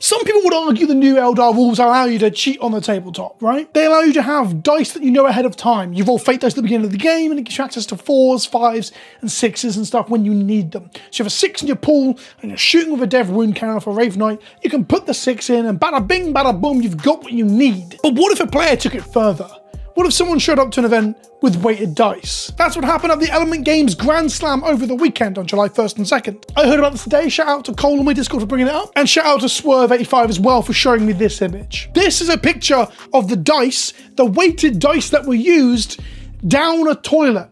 Some people would argue the new Eldar rules allow you to cheat on the tabletop, right? They allow you to have dice that you know ahead of time. You roll fate dice at the beginning of the game and it gives you access to 4s, 5s and 6s and stuff when you need them. So you have a 6 in your pool and you're shooting with a Dev Wound Cannon off a Wraith Knight, you can put the 6 in and bada bing, bada boom, you've got what you need. But what if a player took it further? What if someone showed up to an event with weighted dice? That's what happened at the Element Games Grand Slam over the weekend on July 1st and 2nd. I heard about this today. Shout out to Cole on my Discord for bringing it up. And shout out to Swerve85 as well for showing me this image. This is a picture of the dice, the weighted dice that were used down a toilet.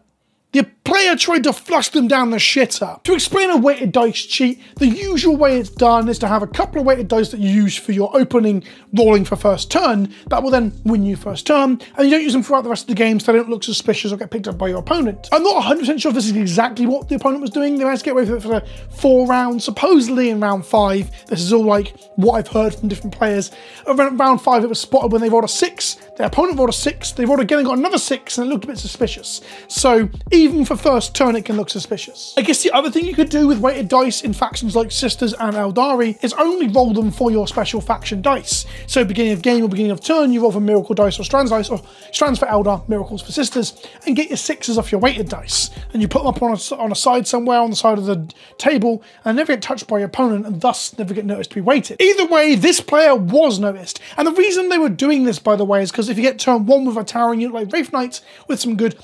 The player tried to flush them down the shitter. To explain a weighted dice cheat, the usual way it's done is to have a couple of weighted dice that you use for your opening rolling for first turn, that will then win you first turn, and you don't use them throughout the rest of the game so they don't look suspicious or get picked up by your opponent. I'm not 100% sure if this is exactly what the opponent was doing. They managed to get away with it for 4 rounds, supposedly in round 5. This is all like what I've heard from different players. Around round 5 it was spotted when they rolled a 6, their opponent rolled a 6, they rolled again and got another 6 and it looked a bit suspicious. So even for first turn it can look suspicious. I guess the other thing you could do with weighted dice in factions like Sisters and Eldari is only roll them for your special faction dice. So beginning of game or beginning of turn, you roll for Miracle dice or Strands dice, or Strands for Eldar, Miracles for Sisters, and get your 6s off your weighted dice. And you put them up on a side somewhere on the side of the table and never get touched by your opponent and thus never get noticed to be weighted. Either way, this player was noticed. And the reason they were doing this, by the way, is because if you get turn 1 with a towering unit like Wraith Knights with some good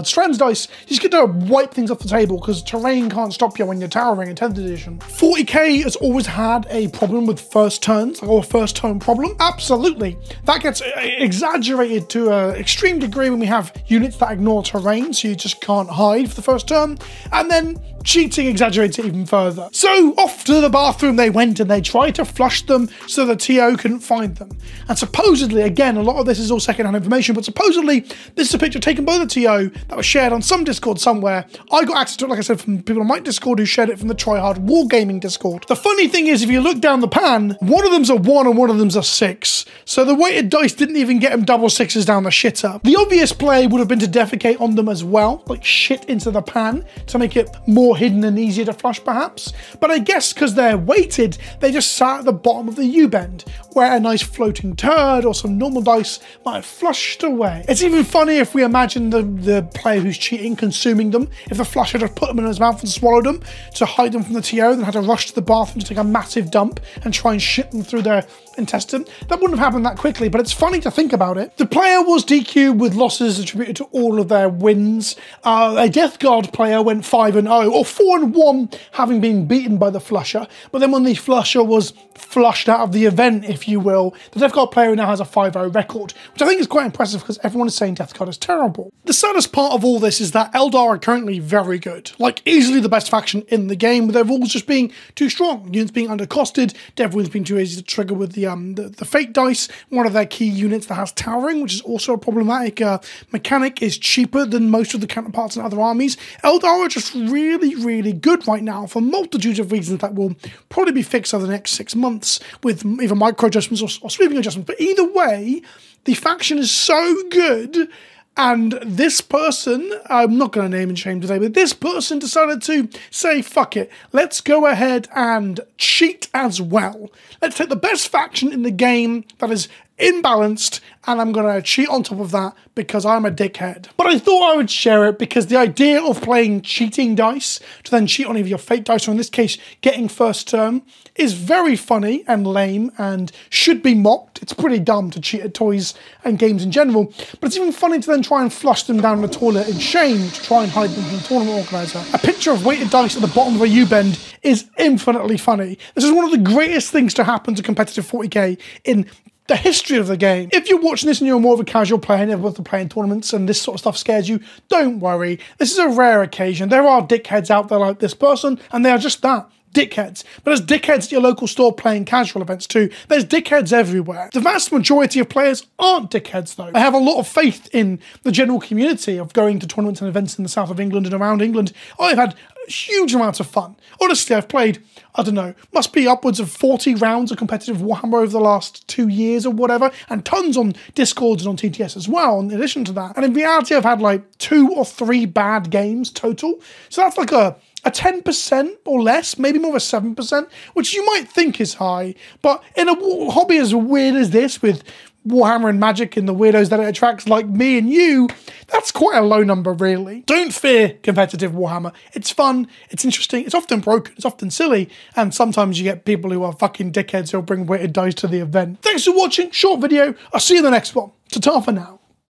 Strands dice, you just get to wipe things off the table because terrain can't stop you when you're towering in 10th edition. 40k has always had a problem with first turns, or a first turn problem. Absolutely. That gets exaggerated to an extreme degree when we have units that ignore terrain, so you just can't hide for the first turn. And then cheating exaggerates it even further. So off to the bathroom they went and they tried to flush them so the TO couldn't find them. And supposedly, again, a lot of this is all secondhand information, but supposedly this is a picture taken by the TO that was shared on some Discord somewhere. I got access to it, like I said, from people on my Discord who shared it from the Tryhard Wargaming Discord. The funny thing is, if you look down the pan, one of them's a 1 and one of them's a 6. So the weighted dice didn't even get them double 6s down the shitter. The obvious play would have been to defecate on them as well, like shit into the pan to make it more hidden and easier to flush perhaps. But I guess because they're weighted, they just sat at the bottom of the U-bend, where a nice floating turd or some normal dice might have flushed away. It's even funny if we imagine the player who's cheating consuming them, if the flusher just put them in his mouth and swallowed them to hide them from the TO, then had to rush to the bathroom to take a massive dump and try and shit them through their intestine. That wouldn't have happened that quickly, but it's funny to think about it. The player was DQ'd with losses attributed to all of their wins. A Death Guard player went 5-0, or 4-1, having been beaten by the flusher, but then when the flusher was flushed out of the event, if you will, the Death Guard player now has a 5-0 record, which I think is quite impressive because everyone is saying Death Guard is terrible. The saddest part of all this is that Eldar are currently very good, like easily the best faction in the game, with their rules just being too strong, units being undercosted, Dev Wounds being too easy to trigger with the fate dice. One of their key units that has towering, which is also a problematic mechanic, is cheaper than most of the counterparts in other armies. Eldar are just really, really good right now for multitudes of reasons that will probably be fixed over the next 6 months with either micro adjustments or sweeping adjustments. But either way, the faction is so good. And this person, I'm not going to name and shame today, but this person decided to say, fuck it, let's go ahead and cheat as well. Let's take the best faction in the game that is imbalanced, and I'm going to cheat on top of that because I'm a dickhead. But I thought I would share it because the idea of playing cheating dice to then cheat on either your fate dice or in this case getting first turn is very funny and lame and should be mocked. It's pretty dumb to cheat at toys and games in general, but it's even funny to then try and flush them down the toilet in shame to try and hide them from the tournament organizer. A picture of weighted dice at the bottom of a U-bend is infinitely funny. This is one of the greatest things to happen to competitive 40k in the history of the game. If you're watching this and you're more of a casual player, never want to play in tournaments and this sort of stuff scares you, don't worry. This is a rare occasion. There are dickheads out there like this person, and they are just that. Dickheads. But there's dickheads at your local store playing casual events too. There's dickheads everywhere. The vast majority of players aren't dickheads though. I have a lot of faith in the general community of going to tournaments and events in the south of England and around England. I've had huge amounts of fun. Honestly, I've played, I don't know, must be upwards of 40 rounds of competitive Warhammer over the last 2 years or whatever, and tons on Discords and on TTS as well, in addition to that. And in reality, I've had like 2 or 3 bad games total. So that's like a a 10% or less, maybe more of a 7%, which you might think is high, but in a hobby as weird as this, with Warhammer and Magic and the weirdos that it attracts like me and you, that's quite a low number really. Don't fear competitive Warhammer. It's fun, it's interesting, it's often broken, it's often silly, and sometimes you get people who are fucking dickheads who'll bring weighted dice to the event. Thanks for watching, short video. I'll see you in the next one. Ta-ta for now.